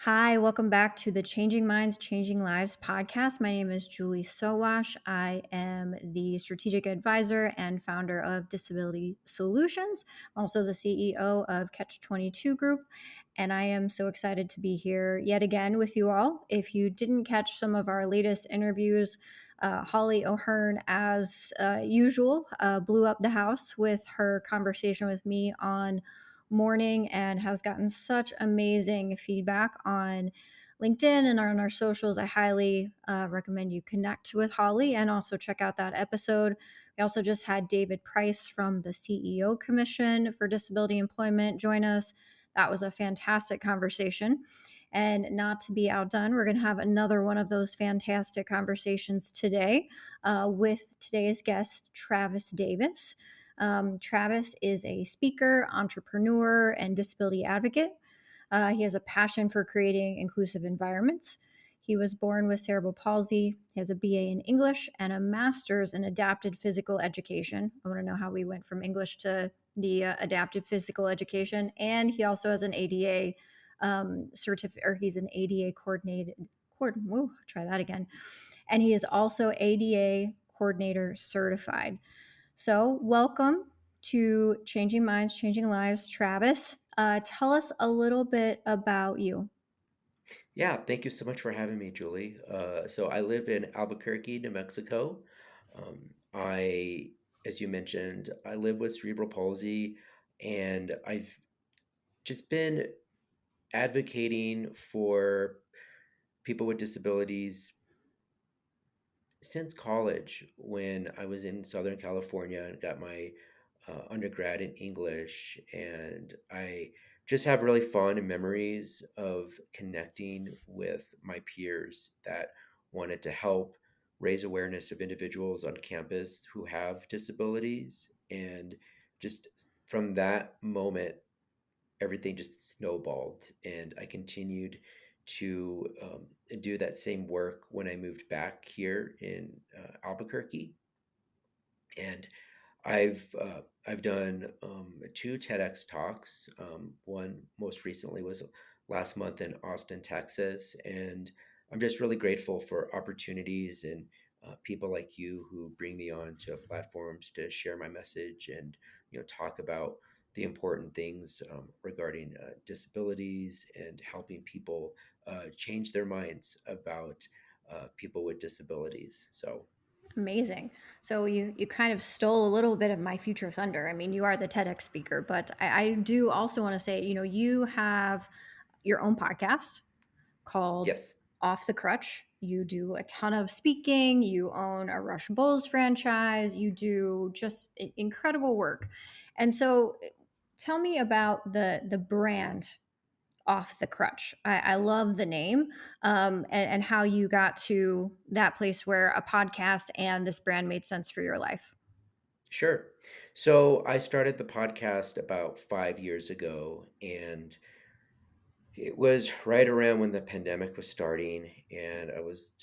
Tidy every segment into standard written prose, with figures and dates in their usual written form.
Hi, welcome back to the Changing Minds, Changing Lives podcast. My name is Julie Sowash. I am the strategic advisor and founder of Disability Solutions. I'm also the CEO of Catch 22 Group. And I am so excited to be here yet again with you all. If you didn't catch some of our latest interviews, Holly O'Hearn, as usual, blew up the house with her conversation with me on morning and has gotten such amazing feedback on LinkedIn and on our socials. I highly recommend you connect with Holly and also check out that episode. We also just had David Price from the CEO Commission for Disability Employment join us. That was a fantastic conversation. And not to be outdone, we're going to have another one of those fantastic conversations today with today's guest, Travis Davis. Travis is a speaker, entrepreneur, and disability advocate. He has a passion for creating inclusive environments. He was born with cerebral palsy. He has a BA in English and a master's in adapted physical education. I want to know how we went from English to the adapted physical education. And he also has an ADA certificate, or he's an ADA try that again. And he is also ADA coordinator certified. So, welcome to Changing Minds, Changing Lives, Travis. Tell us a little bit about you. Yeah, thank you so much for having me, Julie. So I live in Albuquerque, New Mexico. I, as you mentioned, I live with cerebral palsy, and I've just been advocating for people with disabilities since college when I was in Southern California and got my undergrad in English. And I just have really fond memories of connecting with my peers that wanted to help raise awareness of individuals on campus who have disabilities. And just from that moment, everything just snowballed. And I continued to do that same work when I moved back here in Albuquerque. And I've done two TEDx talks. One most recently was last month in Austin, Texas, and I'm just really grateful for opportunities and people like you who bring me on to platforms to share my message and talk about the important things regarding disabilities and helping people change their minds about people with disabilities. So Amazing. So you kind of stole a little bit of my future thunder. I mean, you are the TEDx speaker, but I do also want to say, you have your own podcast called yes. Off the Crutch. You do a ton of speaking. You own a Rush Bulls franchise. You do just incredible work. And so, tell me about the brand Off the Crutch. I love the name, and how you got to that place where a podcast and this brand made sense for your life. Sure. So I started the podcast about 5 years ago, and it was right around when the pandemic was starting. And it was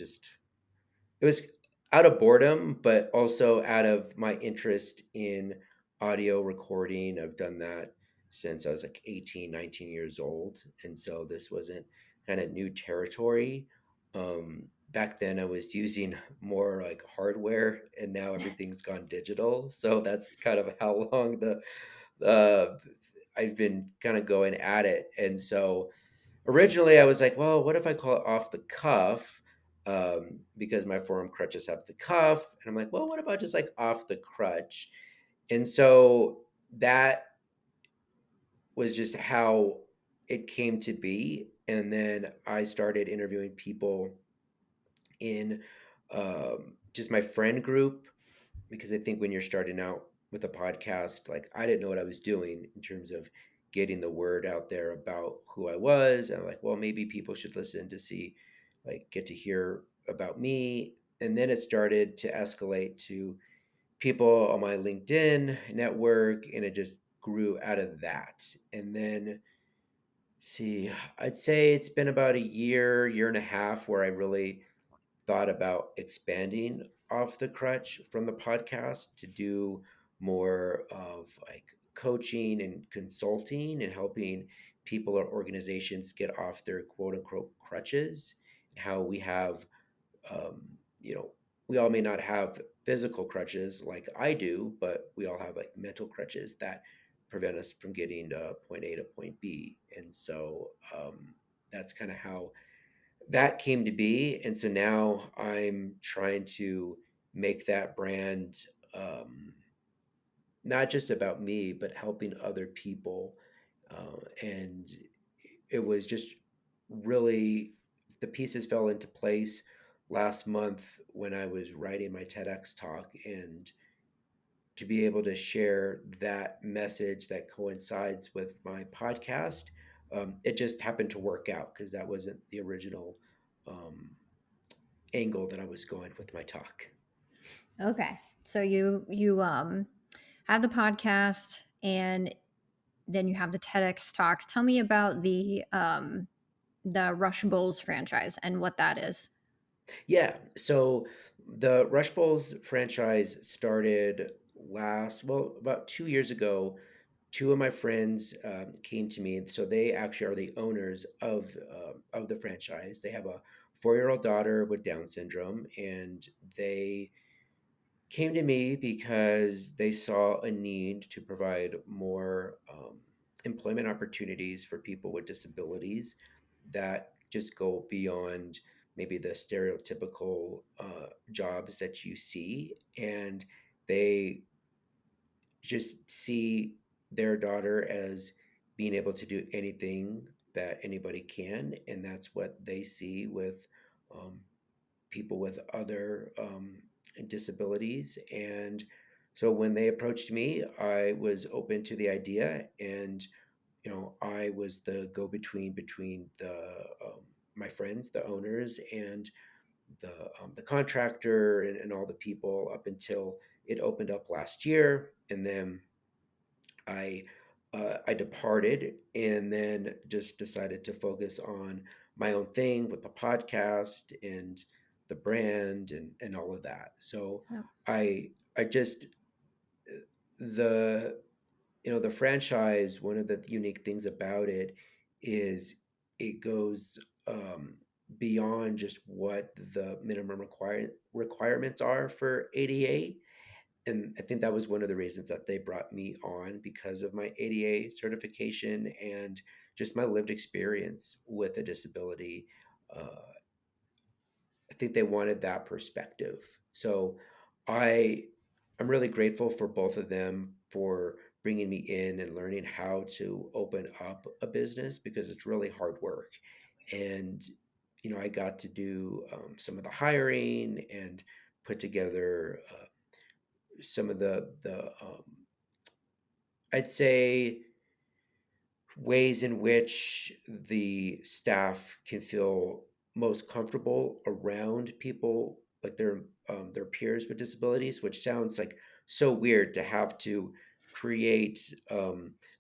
out of boredom, but also out of my interest in audio recording. I've done that since I was like 18, 19 years old. And so this wasn't kind of new territory. Back then, I was using more like hardware, and now everything's gone digital. So that's kind of how long uh, I've been kind of going at it. And so originally, I was like, well, what if I call it off the cuff? Because my forum crutches have the cuff. And I'm like, well, what about just like off the crutch? And so that was just how it came to be. And then I started interviewing people in just my friend group because I think when you're starting out with a podcast, like I didn't know what I was doing in terms of getting the word out there about who I was. And I'm like, well, maybe people should listen to see, like, get to hear about me. And then it started to escalate to people on my LinkedIn network, and it just grew out of that. And then, see, I'd say it's been about a year and a half where I really thought about expanding off the crutch from the podcast to do more of like coaching and consulting and helping people or organizations get off their quote unquote crutches, how we have, you know, we all may not have physical crutches like I do, but we all have like mental crutches that prevent us from getting to point A to point B. And so that's kind of how that came to be. And so now I'm trying to make that brand not just about me, but helping other people. And it was just really, the pieces fell into place last month when I was writing my TEDx talk, and to be able to share that message that coincides with my podcast, it just happened to work out because that wasn't the original um, angle that I was going with my talk. Okay. So you have the podcast, and then you have the TEDx talks. Tell me about the Rush Bowls franchise and what that is. Yeah. So the Rush Bowls franchise started about 2 years ago. Two of my friends came to me, and so they actually are the owners of the franchise. They have a 4-year-old daughter with Down syndrome, and they came to me because they saw a need to provide more employment opportunities for people with disabilities that just go beyond maybe the stereotypical jobs that you see. And they just see their daughter as being able to do anything that anybody can. And that's what they see with um, people with other disabilities. And so when they approached me, I was open to the idea, and I was the go-between between the my friends, the owners, and the contractor, and all the people up until it opened up last year, and then I I departed, and then just decided to focus on my own thing with the podcast and the brand and all of that. So Yep. I just the the franchise. One of the unique things about it is it goes beyond just what the minimum requirements are for ADA, and I think that was one of the reasons that they brought me on, because of my ADA certification and just my lived experience with a disability. Uh, I think they wanted that perspective. So I I'm really grateful for both of them for bringing me in and learning how to open up a business, because it's really hard work. And I got to do some of the hiring and put together some of the I'd say ways in which the staff can feel most comfortable around people like their peers with disabilities, which sounds like so weird to have to create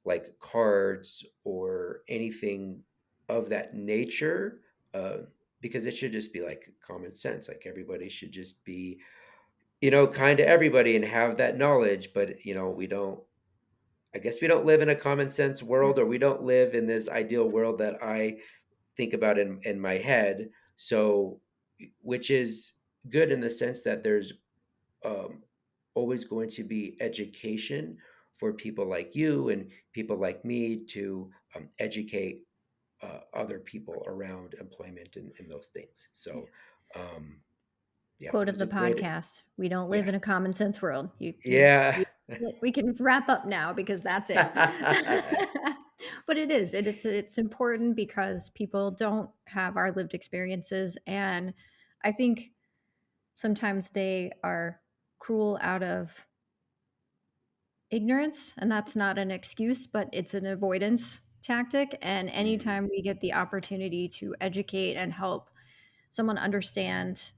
like cards or anything of that nature, uh, because it should just be like common sense. Like everybody should just be kind to everybody and have that knowledge, but we don't. I guess we don't live in a common sense world, or we don't live in this ideal world that I think about in my head. So, which is good in the sense that there's um, always going to be education for people like you and people like me to educate other people around employment and those things. So, um, yeah, it Quote of was a the great, podcast: "We don't live yeah, in a common sense world." yeah. We can wrap up now because that's it. But it is. It's important because people don't have our lived experiences, and I think sometimes they are cruel out of ignorance, and that's not an excuse, but it's an avoidance tactic. And Mhm. anytime we get the opportunity to educate and help someone understand,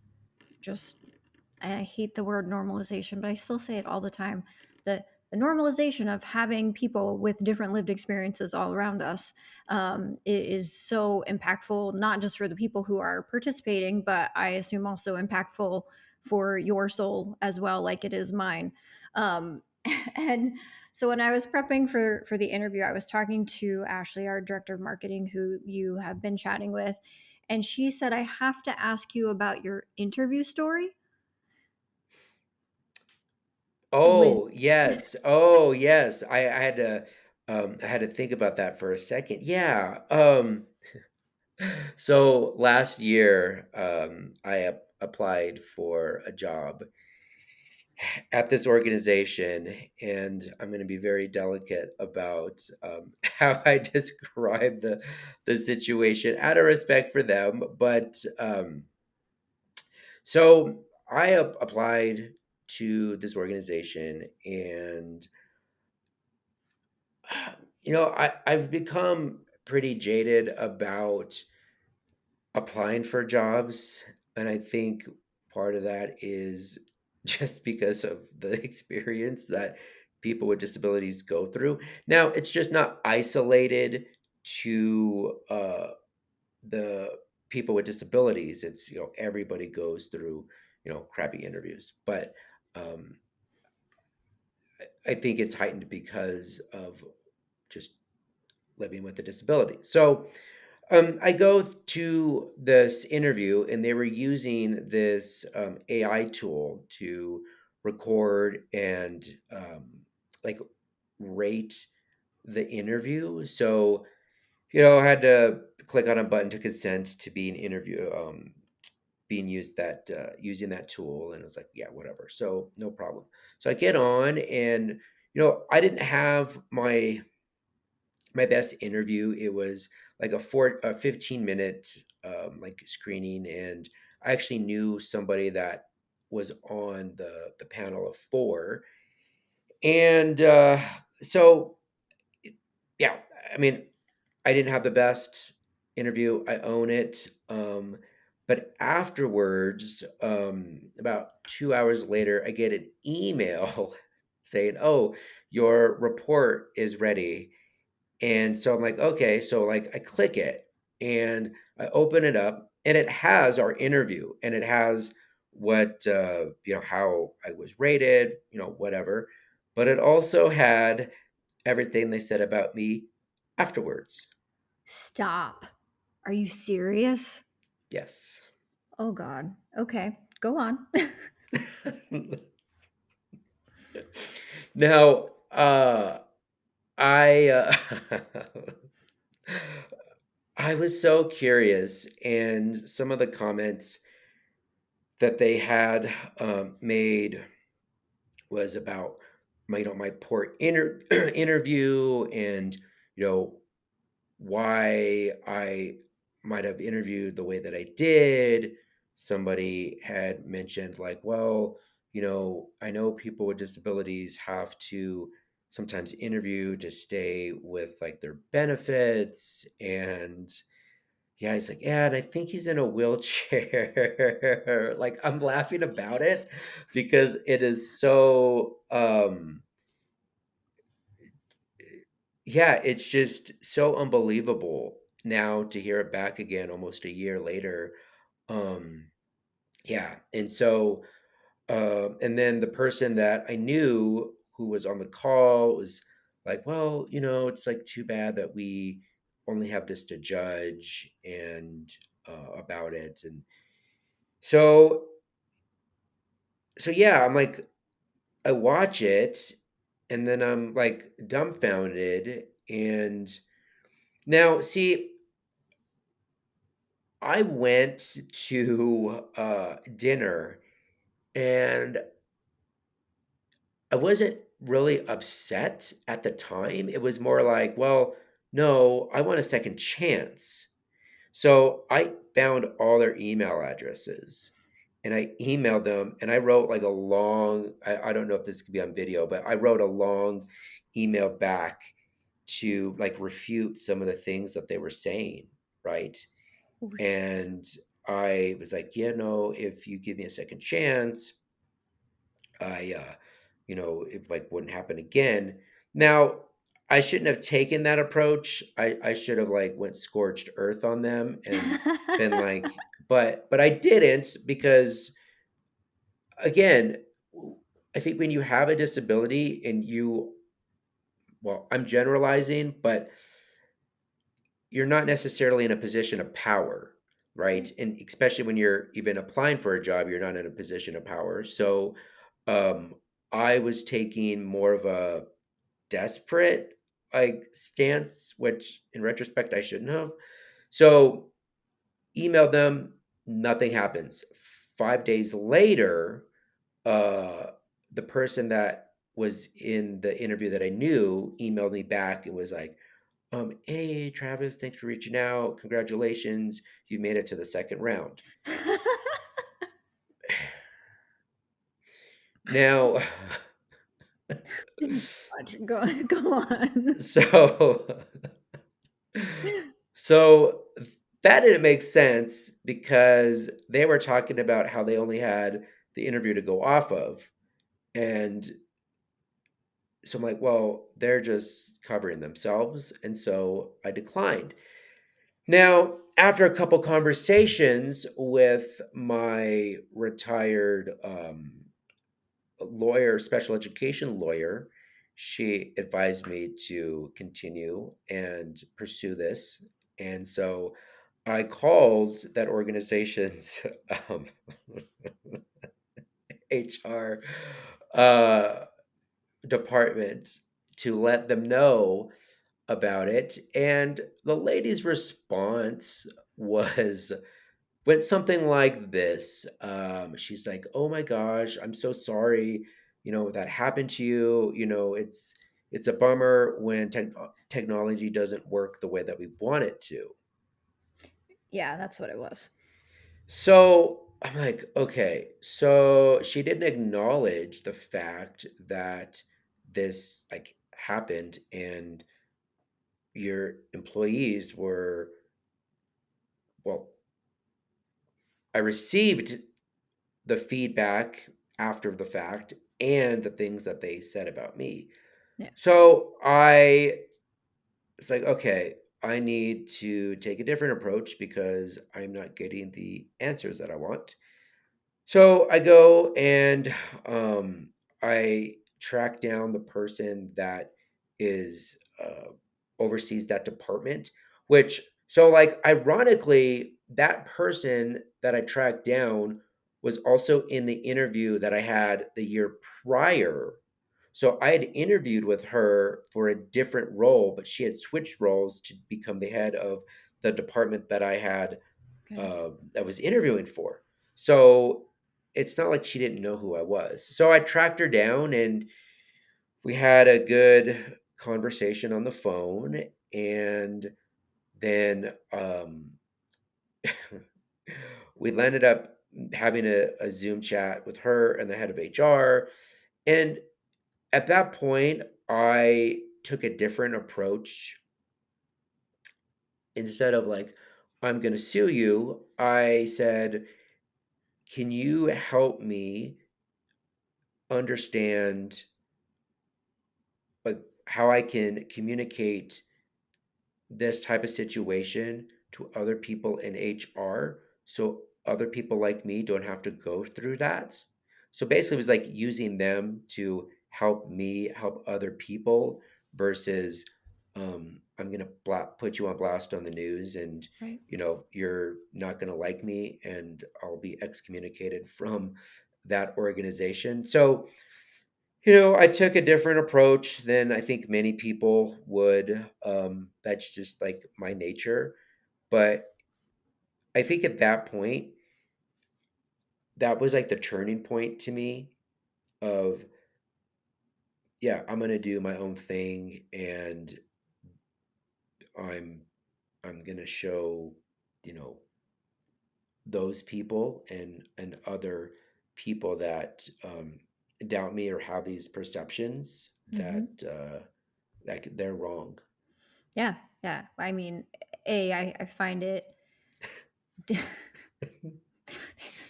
just, I hate the word normalization, but I still say it all the time. The normalization of having people with different lived experiences all around us is so impactful, not just for the people who are participating, but I assume also impactful for your soul as well, like it is mine. And so when I was prepping for the interview, I was talking to Ashley, our director of marketing, who you have been chatting with, and she said, I have to ask you about your interview story with Oh, yes. Oh, yes. I had to think about that for a second. Yeah. So last year, applied for a job at this organization, and I'm going to be very delicate about how I describe the situation out of respect for them. But so I applied to this organization, and I've become pretty jaded about applying for jobs, and I think part of that is just because of the experience that people with disabilities go through. Now, it's just not isolated to the people with disabilities. It's, everybody goes through, crappy interviews. But um, I think it's heightened because of just living with a disability. So I go to this interview, and they were using this AI tool to record and like rate the interview. So, I had to click on a button to consent to being being used that using that tool, and I was like, yeah, whatever. So no problem. So I get on, and I didn't have my best interview. It was like a 15-minute like screening, and I actually knew somebody that was on the panel of four. And so yeah, I mean, I didn't have the best interview. I own it. But afterwards, about 2 hours later, I get an email saying, "Oh, your report is ready." And so I'm like, okay. So like I click it, and I open it up, and it has our interview, and it has what how I was rated, whatever. But it also had everything they said about me afterwards. Stop. Are you serious? Yes. Oh God. Okay, go on. Now, I I was so curious, and some of the comments that they had made was about my poor interview, and you know why I might have interviewed the way that I did. Somebody had mentioned, like, well, I know people with disabilities have to sometimes interview to stay with like their benefits. And yeah, he's like, yeah, and I think he's in a wheelchair. Like, I'm laughing about it because it is so yeah, it's just so unbelievable now to hear it back again almost a year later. Um, yeah, and so and then the person that I knew who was on the call was like, "Well, it's like too bad that we only have this to judge and about it." And so yeah, I'm like, I watch it, and then I'm like dumbfounded. And now, see, I went to dinner, and I wasn't really upset at the time. It was more like, well, no, I want a second chance. So I found all their email addresses, and I emailed them, and I wrote like a long, I don't know if this could be on video, but I wrote a long email back to like refute some of the things that they were saying, right? Oh, jeez. And I was like, if you give me a second chance, it like wouldn't happen again. Now, I shouldn't have taken that approach. I should have like went scorched earth on them and been like, but I didn't, because again, I think when you have a disability and well, I'm generalizing, but you're not necessarily in a position of power, right? Right. And especially when you're even applying for a job, you're not in a position of power. So um, I was taking more of a desperate like stance, which in retrospect I shouldn't have. So emailed them, nothing happens. 5 days later, uh, the person that was in the interview that I knew emailed me back and was like, hey, Travis, thanks for reaching out. Congratulations. You made it to the second round. Now, This is too much. Go on. so, so that didn't make sense because they were talking about how they only had the interview to go off of. And so I'm like, well, they're just covering themselves. And so I declined. Now, after a couple conversations with my retired lawyer, special education lawyer, she advised me to continue and pursue this. And so I called that organization's um, HR uh, department to let them know about it. And the lady's response was went something like this. She's like, "Oh my gosh, I'm so sorry. That happened to you. It's a bummer when technology doesn't work the way that we want it to." Yeah, that's what it was. So I'm like, okay, so she didn't acknowledge the fact that this like happened and your employees were, well, I received the feedback after the fact and the things that they said about me. Yeah. So I it's like, okay, I need to take a different approach because I'm not getting the answers that I want. So I go and I track down the person that is oversees that department. Which so like ironically, that person that I tracked down was also in the interview that I had the year prior. So I had interviewed with her for a different role, but she had switched roles to become the head of the department that I had Okay. that was interviewing for. So it's not like she didn't know who I was. So I tracked her down and we had a good conversation on the phone. And then we ended up having a Zoom chat with her and the head of HR. And at that point, I took a different approach. Instead of like, I'm going to sue you, I said, can you help me understand like how I can communicate this type of situation to other people in HR so other people like me don't have to go through that. So basically, it was like using them to help me help other people versus I'm going to put you on blast on the news and Right. you're not going to like me and I'll be excommunicated from that organization. So I took a different approach than I think many people would. That's just like my nature. But I think at that point, that was like the turning point to me of, yeah, I'm gonna do my own thing and I'm I'm gonna show, you know, those people and other people that doubt me or have these perceptions Mm-hmm. that they're wrong. Yeah. Yeah. I mean, I find it.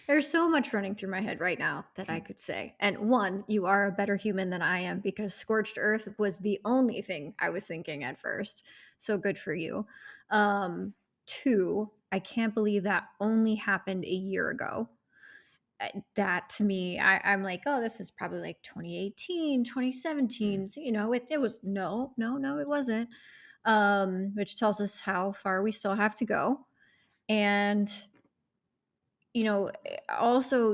There's so much running through my head right now that I could say. And one, you are a better human than I am because scorched earth was the only thing I was thinking at first. So good for you. Two, I can't believe that only happened a year ago. that to me, I'm like, oh, this is probably like 2018, 2017. So, it was no, no, no, it wasn't. Which tells us how far we still have to go. And, also,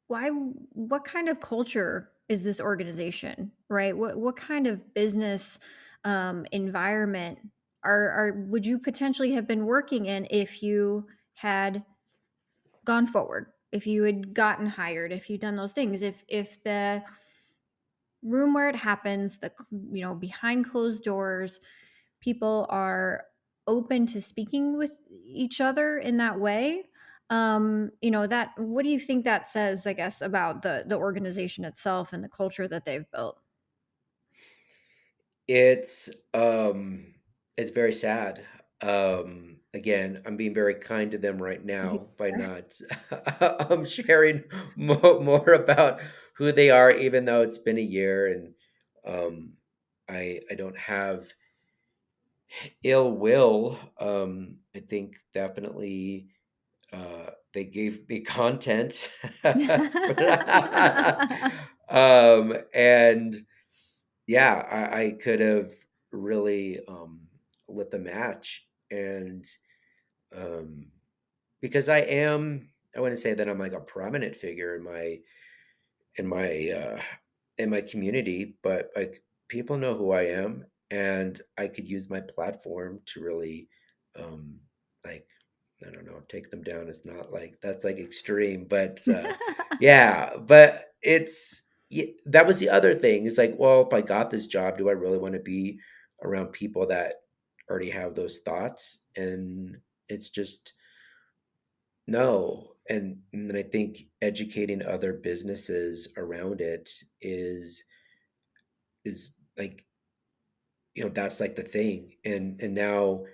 what kind of culture is this organization, right? What kind of business environment would you potentially have been working in if you had gone forward, if you had gotten hired, if you'd done those things, if the room where it happens, behind closed doors, people are open to speaking with each other in that way. That, what do you think that says, I guess, about the organization itself and the culture that they've built? It's it's very sad. Again, I'm being very kind to them right You now by are. not sharing more about who they are, even though it's been a year, and um, I don't have ill will. I think definitely they gave me content, and yeah, I could have really lit the match, and um, because I wouldn't say that I'm like a prominent figure in my uh, in my community, but like people know who I am, and I could use my platform to really, um, like, I don't know, take them down. Is not like that's like extreme, but yeah, but that was the other thing. It's like, well, if I got this job, do I really want to be around people that already have those thoughts? And it's just no, and then I think educating other businesses around it is like, that's like the thing. And now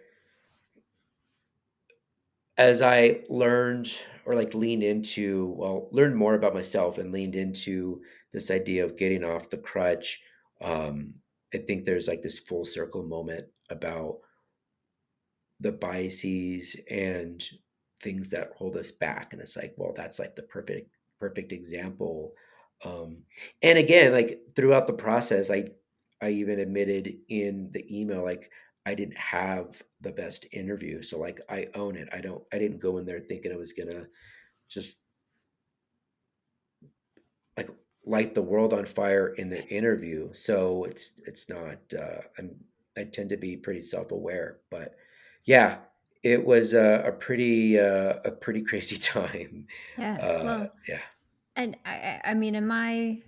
as I learned or like learned more about myself and leaned into this idea of getting off the crutch, um, I think there's like this full circle moment about the biases and things that hold us back, and it's like, well, that's like the perfect example. um and again, like throughout the process, I even admitted in the email, like, I didn't have the best interview, so like I own it. I didn't go in there thinking I was gonna just like light the world on fire in the interview. So it's not I tend to be pretty self-aware, but yeah, it was a pretty crazy time. Yeah. Well, Yeah. and I mean, in my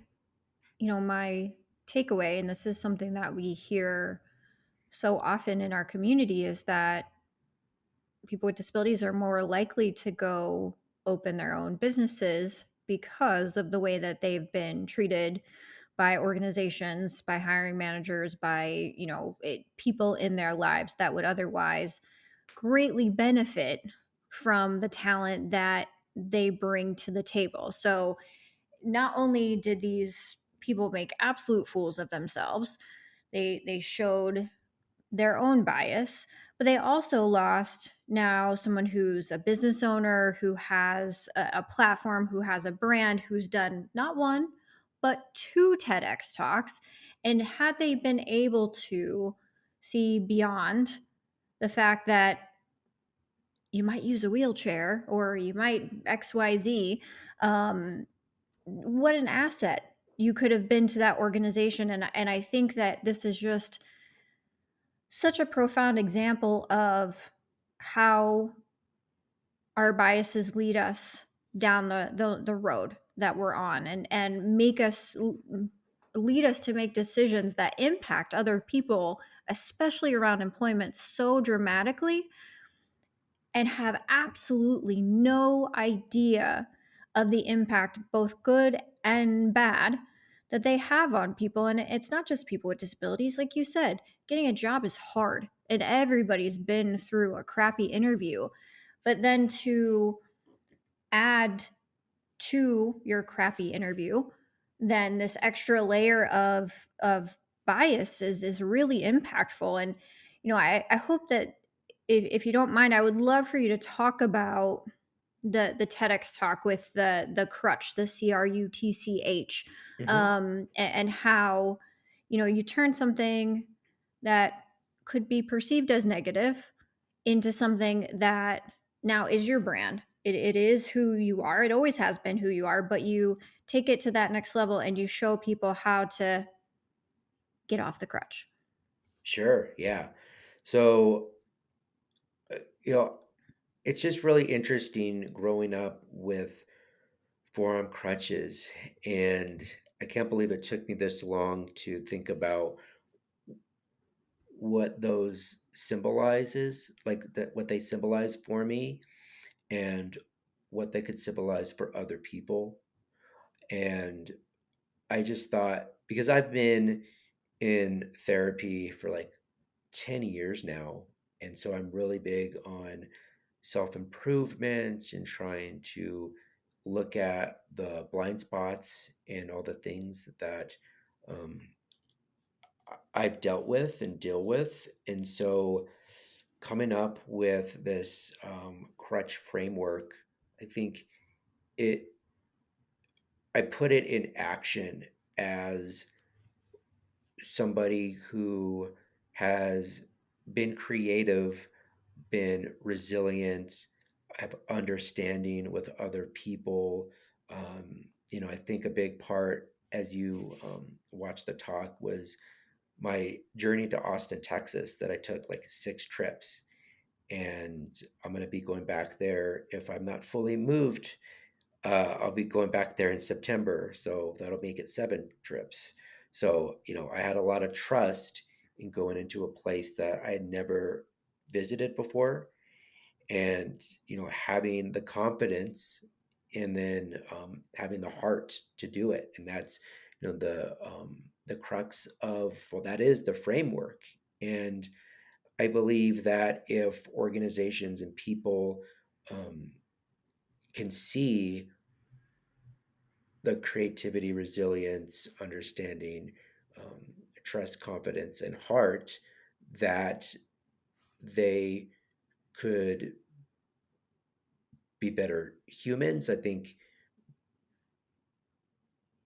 takeaway, and this is something that we hear so often in our community, is that people with disabilities are more likely to go open their own businesses because of the way that they've been treated by organizations, by hiring managers, by people in their lives that would otherwise greatly benefit from the talent that they bring to the table. So not only did these people make absolute fools of themselves, they showed their own bias, but they also lost now someone who's a business owner, who has a platform, who has a brand, who's done not one, but two TEDx talks. And had they been able to see beyond the fact that you might use a wheelchair or you might XYZ, um, what an asset you could have been to that organization. And I think that this is just such a profound example of how our biases lead us down the road that we're on, and make us lead us to make decisions that impact other people, especially around employment, so dramatically, and have absolutely no idea of the impact, both good and bad, that they have on people. And it's not just people with disabilities. Like you said, getting a job is hard, and everybody's been through a crappy interview. But then to add to your crappy interview, then this extra layer of bias is really impactful. And I hope that if you don't mind, I would love for you to talk about the TEDx talk with the crutch, the CRUTCH, Hmm. and how you turn something that could be perceived as negative into something that now is your brand. It is who you are. It always has been who you are, but you take it to that next level and you show people how to get off the crutch. Sure. Yeah. So, you know, it's just really interesting growing up with forearm crutches. And I can't believe it took me this long to think about what those symbolizes, like that, what they symbolize for me and what they could symbolize for other people. And I just thought, because I've been in therapy for like 10 years now. And so I'm really big on self improvement and trying to look at the blind spots and all the things that um, I've dealt with and deal with. And so coming up with this crutch framework, I think it, I put it in action as somebody who has been creative, been resilient, have understanding with other people. I think a big part as you watch the talk was my journey to Austin, Texas, that I took like 6 trips. And I'm going to be going back there if I'm not fully moved. I'll be going back there in September, so that'll make it 7 trips. So, I had a lot of trust in going into a place that I had never visited before, and having the confidence, and then having the heart to do it. And that's the crux of, well, that is the framework. And I believe that if organizations and people um, can see the creativity, resilience, understanding, trust, confidence, and heart, that they could be better humans. I think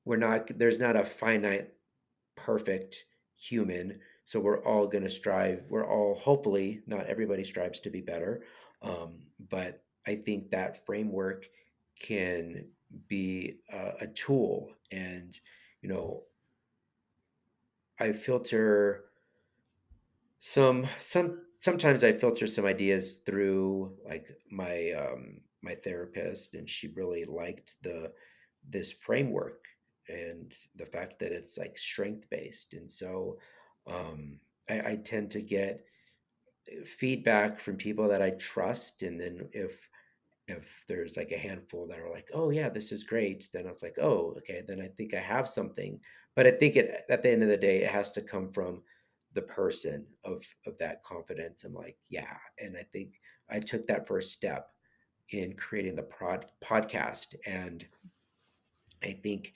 there's not a finite, perfect human. So we're all going to strive. We're all, hopefully, not everybody strives to be better. But I think that framework can be a tool. And, you know, I filter sometimes I filter some ideas through like my therapist, and she really liked this framework and the fact that it's like strength based. And so I tend to get feedback from people that I trust, and then if there's like a handful that are like, oh yeah, this is great, then I was like, oh, okay, then I think I have something. But I think at the end of the day, it has to come from the person of that confidence. I'm like, yeah. And I think I took that first step in creating the podcast. And I think,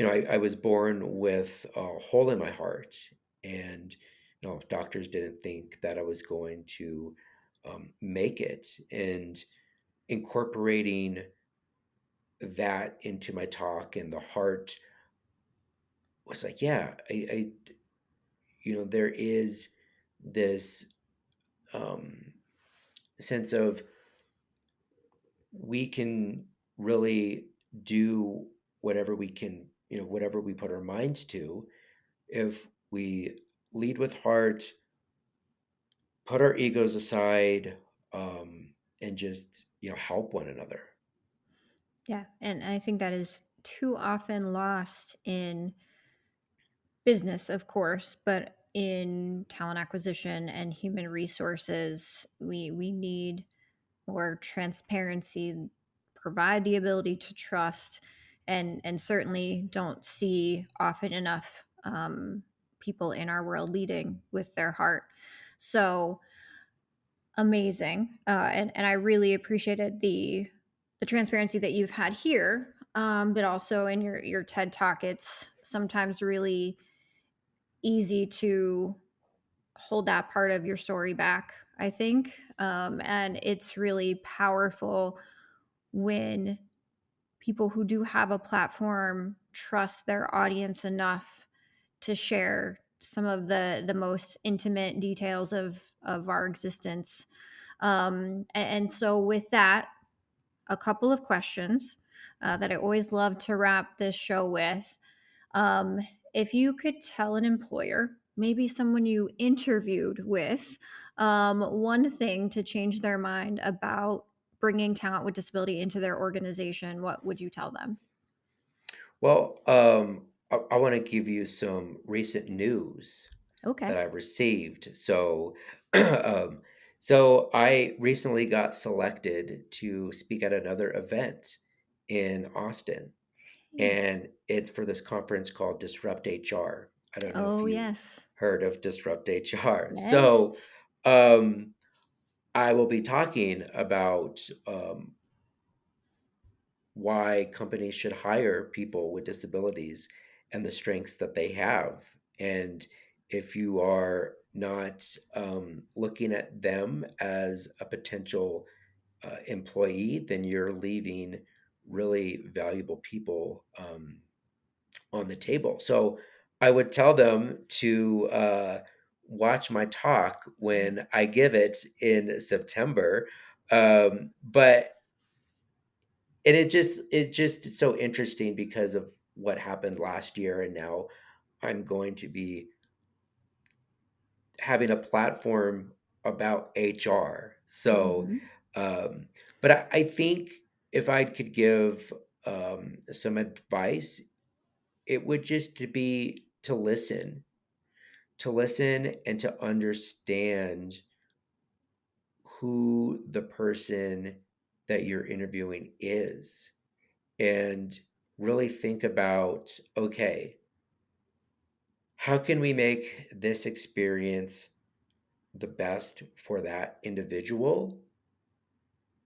I was born with a hole in my heart, and doctors didn't think that I was going to make it. And incorporating that into my talk, and the heart was like, yeah, there is this um, sense of, we can really do whatever we can, whatever we put our minds to, if we lead with heart, put our egos aside, and just, help one another. Yeah, and I think that is too often lost in business, of course, but in talent acquisition and human resources, we need more transparency, provide the ability to trust, and certainly don't see often enough people in our world leading with their heart. So amazing, and I really appreciated the transparency that you've had here, but also in your TED talk. It's sometimes really easy to hold that part of your story back I think. And it's really powerful when people who do have a platform trust their audience enough to share some of the most intimate details of our existence. And so, with that, a couple of questions that I always love to wrap this show with. Um, if you could tell an employer, maybe someone you interviewed with, one thing to change their mind about bringing talent with disability into their organization, what would you tell them? Well, I want to give you some recent news Okay. that I've received. So, um, so I recently got selected to speak at another event in Austin, Hey. and it's for this conference called Disrupt HR. I don't know if Oh, you've yes. heard of Disrupt HR. Yes. So, um, I will be talking about why companies should hire people with disabilities and the strengths that they have. And if you are not looking at them as a potential employee, then you're leaving really valuable people on the table. So I would tell them to watch my talk when I give it in September. But and it just it's so interesting because of what happened last year, and now I'm going to be having a platform about HR. So, Hmm. um, but I think if I could give some advice, it would just to be to listen and to understand who the person that you're interviewing is, and really think about, okay, how can we make this experience the best for that individual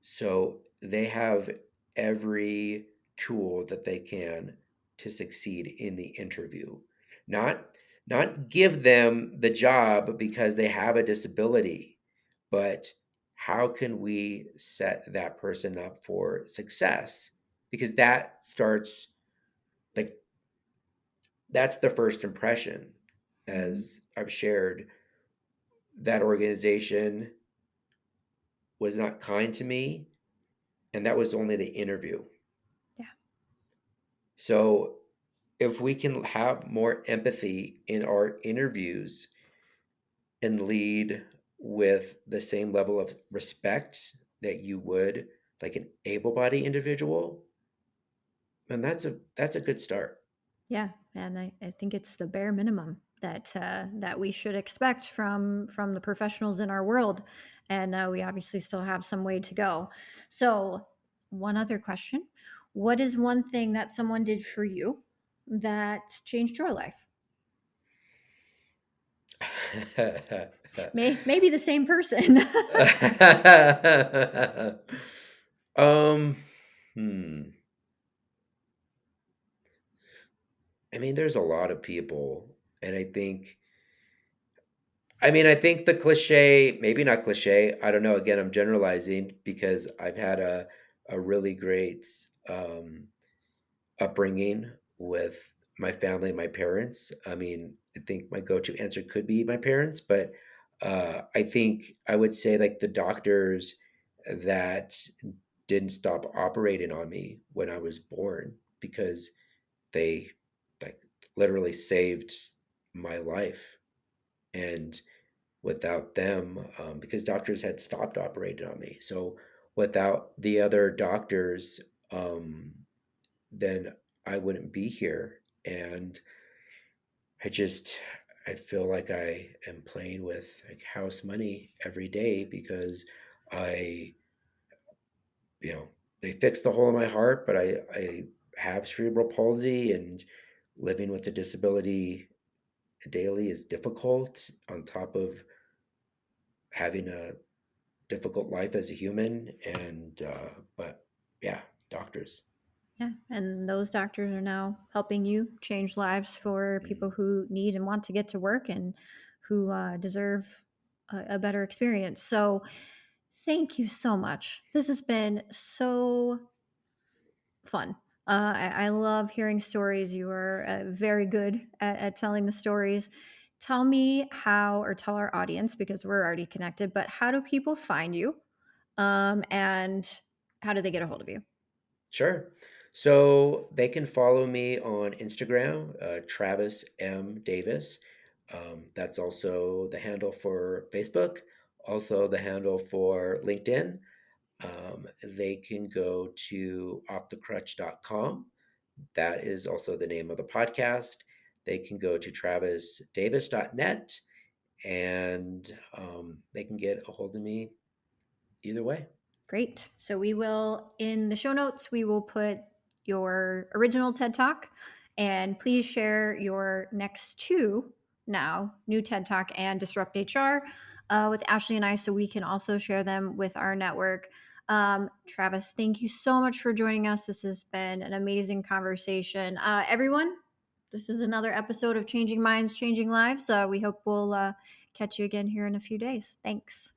so they have every tool that they can to succeed in the interview? Not not give them the job because they have a disability, but how can we set that person up for success? Because that starts, like, that's the first impression. Hmm. As I've shared, that organization was not kind to me, and that was only the interview. Yeah. So, if we can have more empathy in our interviews and lead with the same level of respect that you would like an able-bodied individual, then that's a good start. Yeah, and I think it's the bare minimum that that we should expect from the professionals in our world, and we obviously still have some way to go. So, one other question: what is one thing that someone did for you that changed your life? Maybe the same person. um, hmm. I mean, there's a lot of people, and I think the cliche, maybe not cliche, I don't know. Again, I'm generalizing because I've had a really great upbringing with my family, my parents. I mean, I think my go-to answer could be my parents, but I think I would say like the doctors that didn't stop operating on me when I was born, because they, like, literally saved my life. And without them, because doctors had stopped operating on me. So without the other doctors, then I wouldn't be here. And I just, I feel like I am playing with like house money every day because I, you know, they fixed the hole in my heart, but I have cerebral palsy, and living with a disability daily is difficult on top of having a difficult life as a human. And but yeah, doctors. Yeah, and those doctors are now helping you change lives for Mm. people who need and want to get to work and who deserve a better experience. So thank you so much. This has been so fun. I love hearing stories. You are very good at telling the stories. Tell me how, or tell our audience, because we're already connected, but how do people find you? And how do they get a hold of you? Sure. So they can follow me on Instagram, Travis M. Davis. That's also the handle for Facebook, also the handle for LinkedIn. They can go to offthecrutch.com. That is also the name of the podcast. They can go to travisdavis.net and they can get a hold of me either way. Great. So we will, in the show notes, we will put your original TED Talk, and please share your next two now, new TED Talk and Disrupt HR, with Ashley and I, so we can also share them with our network. Travis, thank you so much for joining us. This has been an amazing conversation. Everyone, this is another episode of Changing Minds, Changing Lives. We hope we'll catch you again here in a few days. Thanks.